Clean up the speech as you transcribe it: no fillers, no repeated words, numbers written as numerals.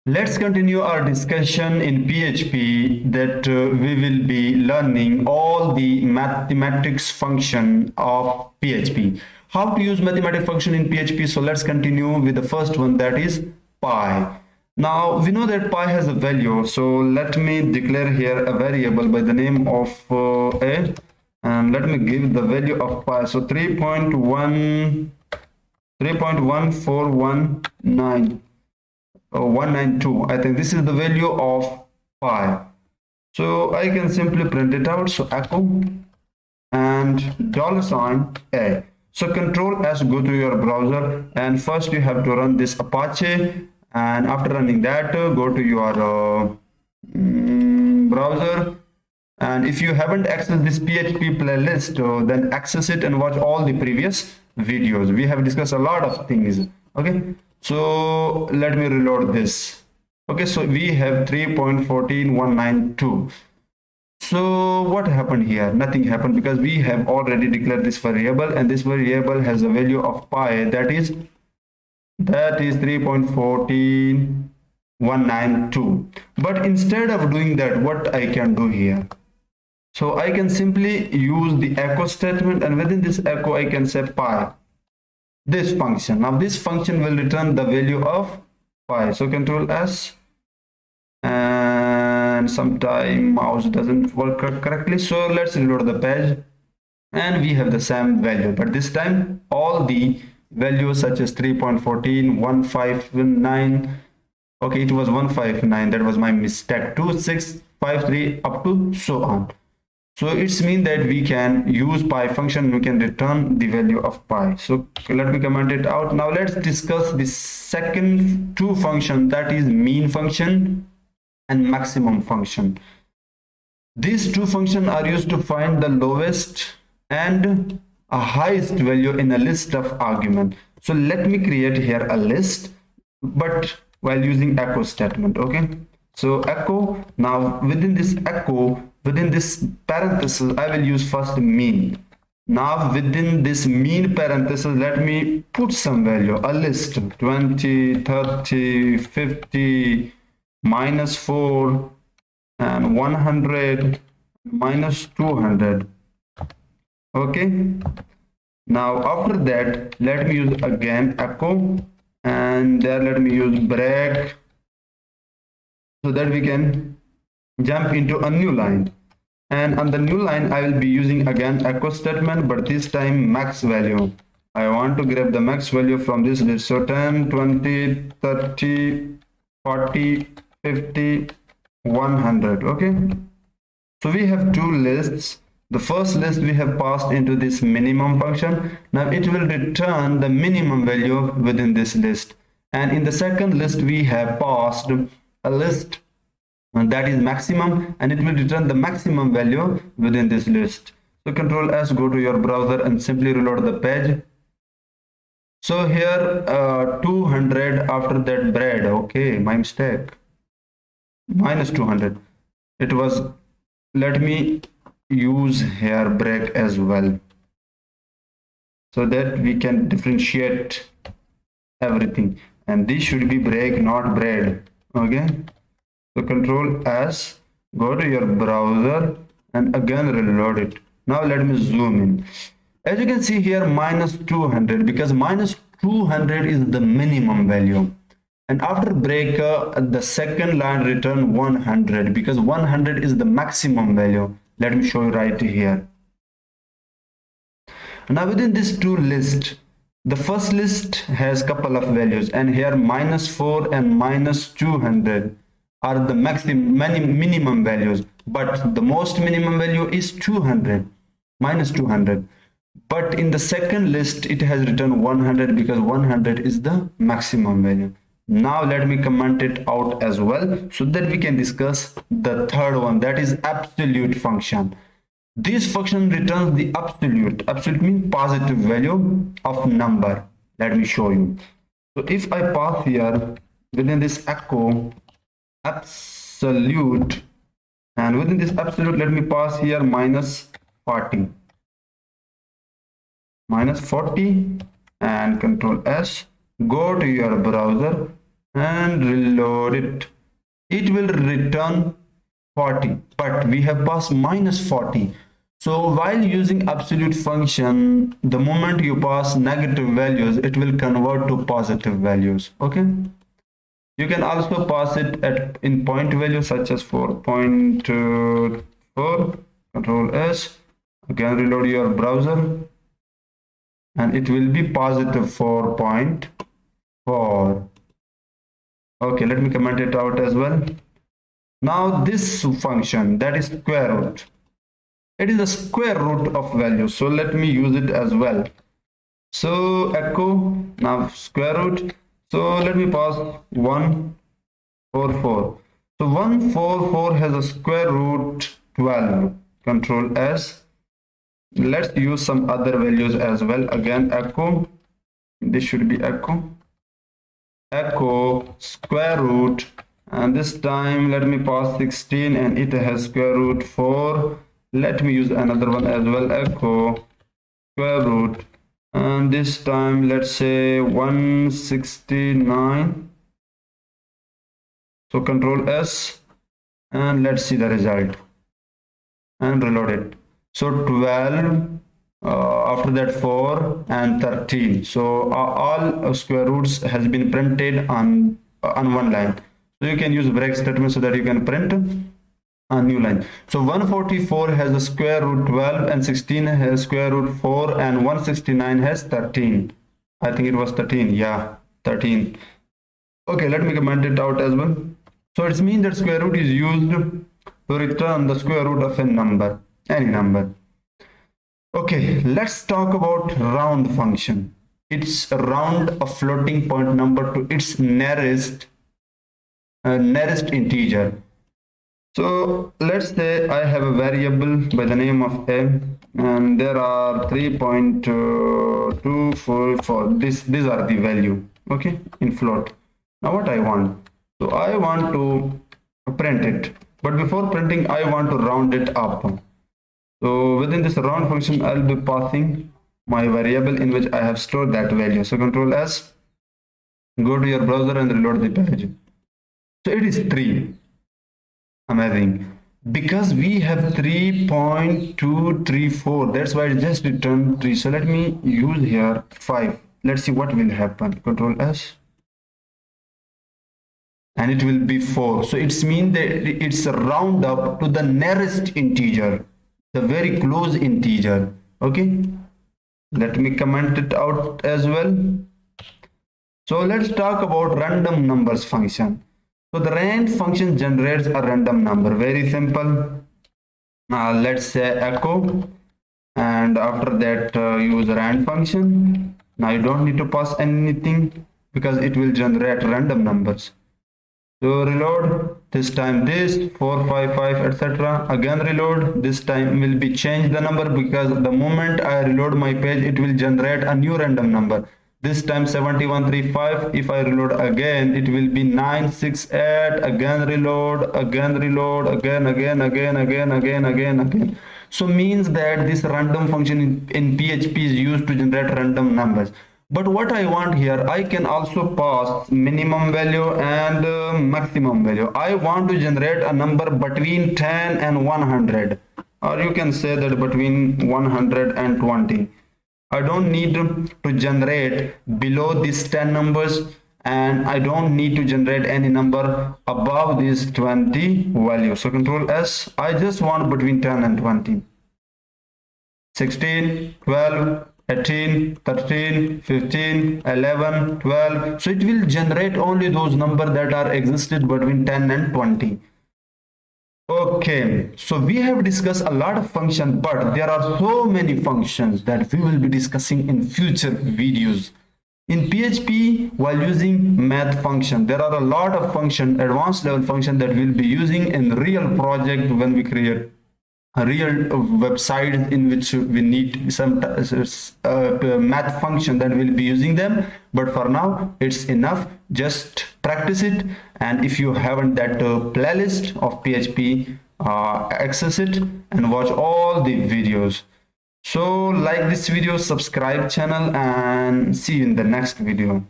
Let's continue our discussion in PHP that we will be learning all the mathematics function of PHP. How to use mathematics function in PHP. So let's continue with the first one, that is pi. Now we know that pi has a value. So let me declare here a variable by the name of a, and let me give the value of pi. So 3.1419 192. I think this is the value of pi. So I can simply print it out. So echo and $a. So control S, go to your browser, and first you have to run this Apache, and after running that go to your browser, and if you haven't accessed this PHP playlist, then access it and watch all the previous videos. We have discussed a lot of things. Okay, so let me reload this. Okay, so we have 3.14192. So what happened here? Nothing happened because we have already declared this variable, and this variable has a value of pi, that is 3.14192. But instead of doing that, what I can do here? So I can simply use the echo statement, and within this echo I can say pi, this function. Now this function will return the value of pi. So control S, and sometime mouse doesn't work correctly, so let's reload the page, and we have the same value, but this time all the values such as 3.14159, okay, it was 159, that was my mistake, 2653 up to so on. So it's mean that we can use pi function, we can return the value of pi. So let me comment it out. Now let's discuss the second two function, that is mean function and maximum function. These two functions are used to find the lowest and a highest value in a list of argument. So let me create here a list, but while using echo statement. Okay, so echo. Now within this echo, within this parenthesis, I will use first mean. Now within this mean parenthesis, let me put some value, a list, 20, 30, 50, -4, and 100, -200. Okay, now after that let me use again echo, and there let me use break, so that we can jump into a new line, and on the new line I will be using again echo statement, but this time max value. I want to grab the max value from this list. So 10, 20, 30, 40, 50, 100. Okay, so we have two lists. The first list we have passed into this minimum function. Now it will return the minimum value within this list, and in the second list we have passed a list that is maximum, and it will return the maximum value within this list. So control S, go to your browser and simply reload the page. So here 200 after that bread. Okay, my mistake, -200 it was. Let me use here break as well, so that we can differentiate everything, and this should be break, not bread. Okay, so control S, go to your browser and again reload it. Now let me zoom in. As you can see here, -200, because -200 is the minimum value, and after break the second line return 100, because 100 is the maximum value. Let me show you right here. Now within this two list, the first list has couple of values, and here -4 and -200 are the minimum values, but the most minimum value is 200, -200. But in the second list it has written 100, because 100 is the maximum value. Now let me comment it out as well, so that we can discuss the third one, that is absolute function. This function returns the absolute means positive value of number. Let me show you. So if I pass here within this echo absolute, and within this absolute let me pass here -40, and control S, go to your browser and reload it. It will return 40, but we have passed minus 40. So while using absolute function, the moment you pass negative values, it will convert to positive values. Okay. You can also pass it at in point value such as 4.4. Control S. Again, reload your browser, and it will be positive 4.4. Okay, let me comment it out as well. Now this function, that is square root, it is the square root of value, so let me use it as well. So echo now square root, so let me pass 144. So 144 has a square root 12. Control S. Let's use some other values as well. Again echo, this should be echo square root, and this time let me pass 16 and it has square root 4. Let me use another one as well, echo square root, and this time let's say 169. So control S, and let's see the result and reload it. So 12, after that 4 and 13. So all square roots has been printed on one line. So you can use break statement so that you can print a new line. So 144 has a square root 12 and 16 has square root 4 and 169 has 13. I think it was 13. Yeah, 13. Okay, let me comment it out as well. So it means that square root is used to return the square root of a number, any number. Okay, let's talk about round function. It's round a floating point number to its nearest integer. So let's say I have a variable by the name of a, and there are 3.244. These are the value, okay, in float. Now what I want? So I want to print it, but before printing I want to round it up. So within this round function, I'll be passing my variable in which I have stored that value. So control S, go to your browser and reload the page. So it is 3. Amazing. Because we have 3.234, that's why it just returned 3. So let me use here 5. Let's see what will happen. Control S. And it will be 4. So it's mean that it's a round up to the nearest integer, the very close integer. Okay, let me comment it out as well. So let's talk about random numbers function. So the rand function generates a random number, very simple. Let's say echo, and after that use rand function. Now you don't need to pass anything because it will generate random numbers. So reload, this time this 455 etc. Again reload, this time will be change the number because the moment I reload my page it will generate a new random number. This time 7135. If I reload again it will be 968. Again reload, again reload, again. So means that this random function in PHP is used to generate random numbers. But what I want here, I can also pass minimum value and maximum value. I want to generate a number between 10 and 100, or you can say that between 120. I don't need to generate below these 10 numbers, and I don't need to generate any number above these 20 values. So control S, I just want between 10 and 20. 16, 12, 18, 13, 15, 11, 12. So it will generate only those numbers that are existed between 10 and 20. Okay, so we have discussed a lot of functions, but there are so many functions that we will be discussing in future videos. In PHP, while using math function, there are a lot of function, advanced level function that we'll be using in real project when we create a real website in which we need some math function that we'll be using them. But for now it's enough, just practice it, and if you haven't that playlist of PHP, access it and watch all the videos. So like this video, subscribe channel, and see you in the next video.